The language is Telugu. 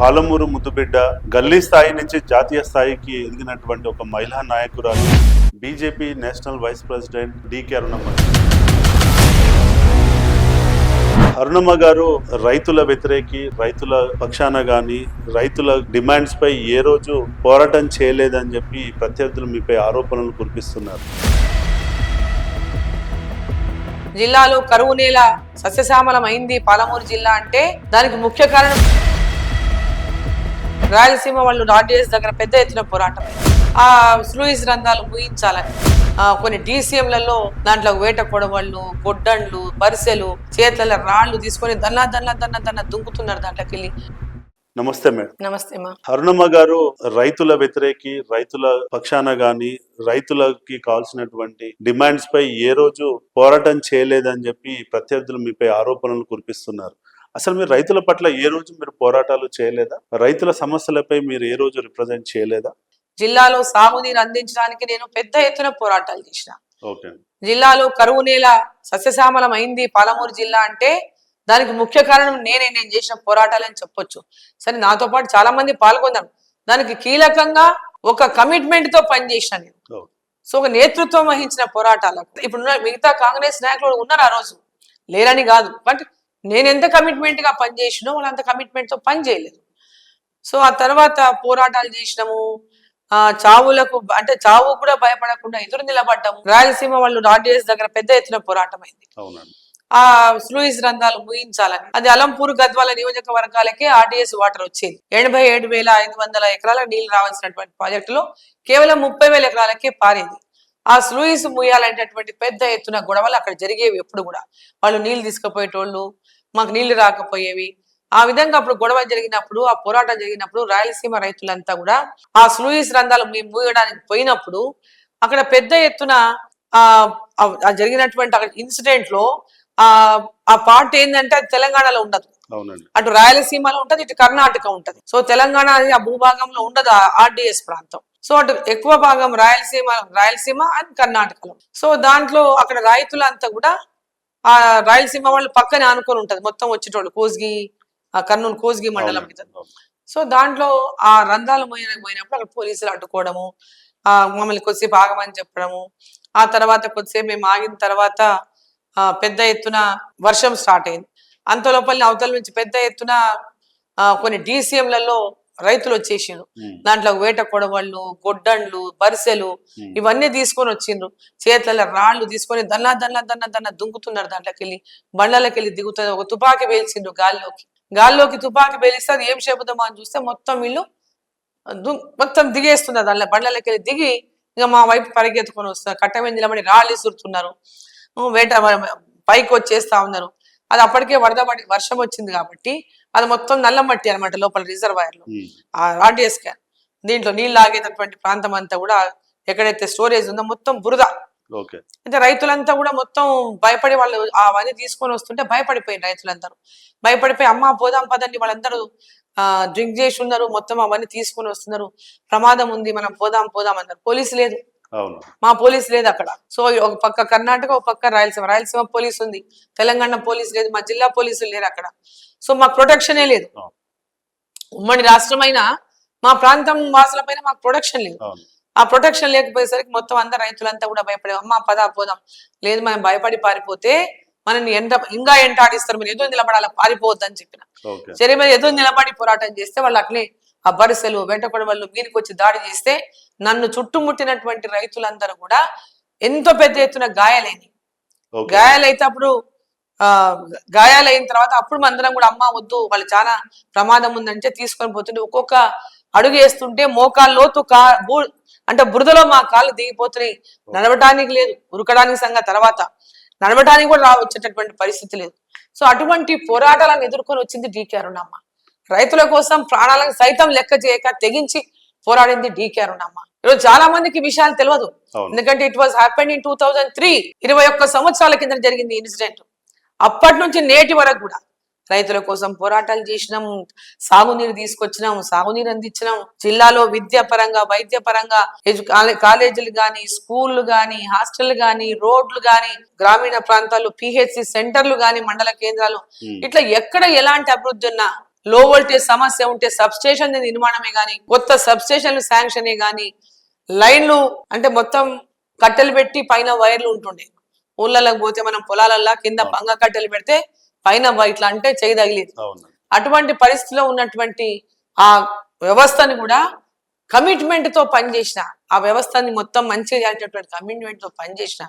పాలమూరు ముద్దుబిడ్డ గల్లీ స్థాయి నుంచి జాతీయ స్థాయికి ఎదిగినటువంటి ఒక మహిళా నాయకురాలు BJP national vice president DK Arunamma. Arunamma గారు రైతుల వ్యతిరేకి, రైతుల పక్షాన గాని, రైతుల డిమాండ్స్ పై ఏ రోజు పోరాటం చేయలేదని చెప్పి ప్రత్యర్థులు మీపై ఆరోపణలు కురిపిస్తున్నారు. జిల్లాలో కరువు నేల సస్యశ్యామలమైంది పాలమూరు జిల్లా అంటే దానికి ముఖ్య కారణం రాయలసీమ వాళ్ళు ఆర్డీఎస్ దగ్గర పెద్ద ఎత్తున పోరాటం. ఆ స్లూయిస్ రంధ్రాలు ముయించాలని కొన్ని డీసీఎంలలో దాంట్లో వేట కొడవళ్ళు, గొడ్డండ్లు, బరిసెలు, చేతుల రాళ్లు తీసుకొని దన్న దుంకుతున్నారు దాంట్లోకి వెళ్ళి. నమస్తే మేడం. నమస్తే మా. అరుణమ్మ గారు రైతుల వ్యతిరేకి, రైతుల పక్షాన గాని, రైతులకి కావాల్సినటువంటి డిమాండ్స్ పై ఏ రోజు పోరాటం చేయలేదని చెప్పి ప్రత్యర్థులు మీపై ఆరోపణలు కురిపిస్తున్నారు. అసలు మీరు రైతుల పట్ల ఏ రోజు మీరు పోరాటాలు చేయలేదా? రైతుల సమస్యలపై మీరు ఏ రోజు రిప్రజెంట్ చేయలేదా? జిల్లాలో సాగునీరు అందించడానికి నేను పెద్ద ఎత్తున పోరాటాలు చేసిన. ఓకే. జిల్లాలో కరువు నేల సస్యశ్యామలమైంది పాలమూరు జిల్లా అంటే దానికి ముఖ్య కారణం నేను చేసిన పోరాటాలని చెప్పొచ్చు. సరే, నాతో పాటు చాలా మంది పాల్గొన్నారు. దానికి కీలకంగా ఒక కమిట్మెంట్ తో పనిచేసిన నేను. సో ఒక నేతృత్వం వహించిన పోరాటాలకు ఇప్పుడు మిగతా కాంగ్రెస్ నాయకులు ఉన్నారు, ఆ రోజు లేరని కాదు, బట్ నేను ఎంత కమిట్మెంట్ గా పనిచేసినో వాళ్ళు అంత కమిట్మెంట్ తో పని చేయలేదు. సో ఆ తర్వాత పోరాటాలు చేసినాము. చావులకు అంటే చావు కూడా భయపడకుండా ఎదురు నిలబడ్డాము. రాయలసీమ వాళ్ళు ఆర్డీఎస్ దగ్గర పెద్ద ఎత్తున పోరాటం అయింది. ఆ స్లూయిస్ రంధ్రాలు ముయించాలని. అది అలంపూర్ గద్వాల నియోజకవర్గాలకే ఆర్డీఎస్ వాటర్ వచ్చేది. 87,500 ఎకరాలకు నీళ్లు రావాల్సినటువంటి ప్రాజెక్టులో కేవలం 30,000 ఎకరాలకే పారేది. ఆ స్లూయిస్ ముయ్యాలనేటటువంటి పెద్ద ఎత్తున గొడవలు అక్కడ జరిగేవి. ఎప్పుడు కూడా వాళ్ళు నీళ్లు తీసుకుపోయేటోళ్ళు, మాకు నీళ్లు రాకపోయేవి. ఆ విధంగా అప్పుడు గొడవ జరిగినప్పుడు, ఆ పోరాటం జరిగినప్పుడు రాయలసీమ రైతులంతా కూడా ఆ స్లూయిస్ రంధ్రాలు మూయడానికి పోయినప్పుడు అక్కడ పెద్ద ఎత్తున జరిగినటువంటి ఇన్సిడెంట్ లో ఆ పార్ట్ ఏంటంటే అది తెలంగాణలో ఉండదు, అటు రాయలసీమలో ఉంటది, ఇటు కర్ణాటక ఉంటది. సో తెలంగాణ ఆ భూభాగంలో ఉండదు ఆర్డీఎస్ ప్రాంతం. సో అటు ఎక్కువ భాగం రాయలసీమ అండ్ కర్ణాటకలో. సో దాంట్లో అక్కడ రైతులంతా కూడా ఆ రాయలసీమ వాళ్ళు పక్కనే ఆనుకొని ఉంటది మొత్తం వచ్చేటోళ్ళు, కర్నూలు కోస్గి మండలం మీద. సో దాంట్లో ఆ రంధ్రాలు పోయినప్పుడు అక్కడ పోలీసులు అడ్డుకోవడము, మమ్మల్ని కొద్దిసేపు ఆగమని చెప్పడము. ఆ తర్వాత కొద్దిసేపు మేము ఆగిన తర్వాత పెద్ద ఎత్తున వర్షం స్టార్ట్ అయింది. అంత లోపల అవతల నుంచి పెద్ద ఎత్తున కొన్ని డీసీఎంలలో రైతులు వచ్చేసిండ్రు. దాంట్లో వేట కొడవళ్ళు, గొడ్డండ్లు, బరిసెలు ఇవన్నీ తీసుకొని వచ్చిండ్రు. చేతుల రాళ్లు తీసుకొని దన్న దుంకుతున్నారు దాంట్లోకి వెళ్ళి. బండ్లకి వెళ్ళి దిగుతుంది. ఒక తుపాకీ పేల్చిండ్రు గాల్లోకి తుపాకీ పేలిస్తే అది ఏం చెబుతామో అని చూస్తే మొత్తం వీళ్ళు మొత్తం దిగేస్తున్నారు. దాంట్లో బండ్లకి వెళ్ళి దిగి ఇంకా మా వైపు పరిగెత్తుకొని వస్తున్నారు. కట్ట మీద నిలబడి రాళ్ళు ఇసురుతున్నారు, వేట పైకి వచ్చేస్తా ఉన్నారు. అది అప్పటికే వర్షం వచ్చింది కాబట్టి అది మొత్తం నల్ల మట్టి అనమాట లోపల రిజర్వాయర్ లో. ఆర్డీఎస్ క్యాన్ దీంట్లో నీళ్ళు ఆగేటటువంటి ప్రాంతం అంతా కూడా ఎక్కడైతే స్టోరేజ్ ఉందో మొత్తం బురద. అయితే రైతులంతా కూడా మొత్తం భయపడి వాళ్ళు అవన్నీ తీసుకొని వస్తుంటే భయపడిపోయింది. రైతులందరూ భయపడిపోయి అమ్మ పోదాం పదండి, వాళ్ళందరూ డ్రింక్ చేసి ఉన్నారు, మొత్తం అవన్నీ తీసుకొని వస్తున్నారు, ప్రమాదం ఉంది, మనం పోదాం అన్నారు. పోలీసు లేదు, మా పోలీసు లేదు అక్కడ. సో ఒక పక్క కర్ణాటక, ఒక పక్క రాయలసీమ పోలీసు ఉంది, తెలంగాణ పోలీసు లేదు, మా జిల్లా పోలీసులు లేరు అక్కడ. సో మాకు ప్రొటెక్షనే లేదు. ఉమ్మడి రాష్ట్రమైన మా ప్రాంతం వాసుల పైన మాకు ప్రొటెక్షన్ లేదు. ఆ ప్రొటెక్షన్ లేకపోయేసరికి మొత్తం అందరు రైతులంతా కూడా భయపడే అమ్మ పోదాం. లేదు, మనం భయపడి పారిపోతే మనని ఇంకా ఎంటాడిస్తారు, మీరు ఎదురు నిలబడాలి, పారిపోవద్దని చెప్పిన. సరే, మీరు ఎదురు నిలబడి పోరాటం చేస్తే వాళ్ళు అట్లే ఆ బరిసెలు, వెంటకొడవళ్ళు మీరికి వచ్చి దాడి చేస్తే నన్ను చుట్టుముట్టినటువంటి రైతులందరూ కూడా ఎంతో పెద్ద ఎత్తున గాయాలైతే అప్పుడు గాయాలైన తర్వాత అప్పుడు అందరం కూడా అమ్మ వద్దు, వాళ్ళు చాలా ప్రమాదం ఉందంటే తీసుకొని పోతుంటే ఒక్కొక్క అడుగు వేస్తుంటే మోకాలు లోతు అంటే బురదలో మా కాళ్ళు దిగిపోతున్నాయి. నడవటానికి లేదు, ఉరకడానికి సంగతి తర్వాత నడవటానికి కూడా వచ్చేటటువంటి పరిస్థితి లేదు. సో అటువంటి పోరాటాలను ఎదుర్కొని వచ్చింది డికే అరుణమ్మ. రైతుల కోసం ప్రాణాలను సైతం లెక్క చేయక తెగించి పోరాడింది డికే అరుణమ్మ. ఈరోజు చాలా మందికి విషయాలు తెలియదు, ఎందుకంటే ఇట్ వాజ్ హ్యాపెండ్ ఇన్ 2003, 21 సంవత్సరాల కింద జరిగింది ఇన్సిడెంట్. అప్పటి నుంచి నేటి వరకు కూడా రైతుల కోసం పోరాటాలు చేసినాం, సాగునీరు తీసుకొచ్చినాం, సాగునీరు అందించినాం. జిల్లాలో విద్యా పరంగా, వైద్య పరంగా కాలేజీలు గాని, స్కూళ్లు గాని, హాస్టల్ గాని, రోడ్లు గాని, గ్రామీణ ప్రాంతాల్లో పిహెచ్సి సెంటర్లు గాని, మండల కేంద్రాలు, ఇట్లా ఎక్కడ ఎలాంటి అభివృద్ధి ఉన్నా లో వోల్టేజ్ సమస్య ఉంటే సబ్ స్టేషన్ నిర్మాణమే గాని, కొత్త సబ్ స్టేషన్లు శాంక్షనే గాని, లైన్లు అంటే మొత్తం కట్టెలు పెట్టి పైన వైర్లు ఉంటుండే. ఊళ్ళలోకి పోతే మనం పొలాలల్లా కింద పంగ కట్టెలు పెడితే పైన ఇట్లా అంటే చేయి తగిలేదు. అటువంటి పరిస్థితిలో ఉన్నటువంటి ఆ వ్యవస్థని కూడా కమిట్మెంట్ తో పనిచేసిన, ఆ వ్యవస్థని మొత్తం మంచిగా చేసేటటువంటి కమిట్మెంట్ తో పనిచేసిన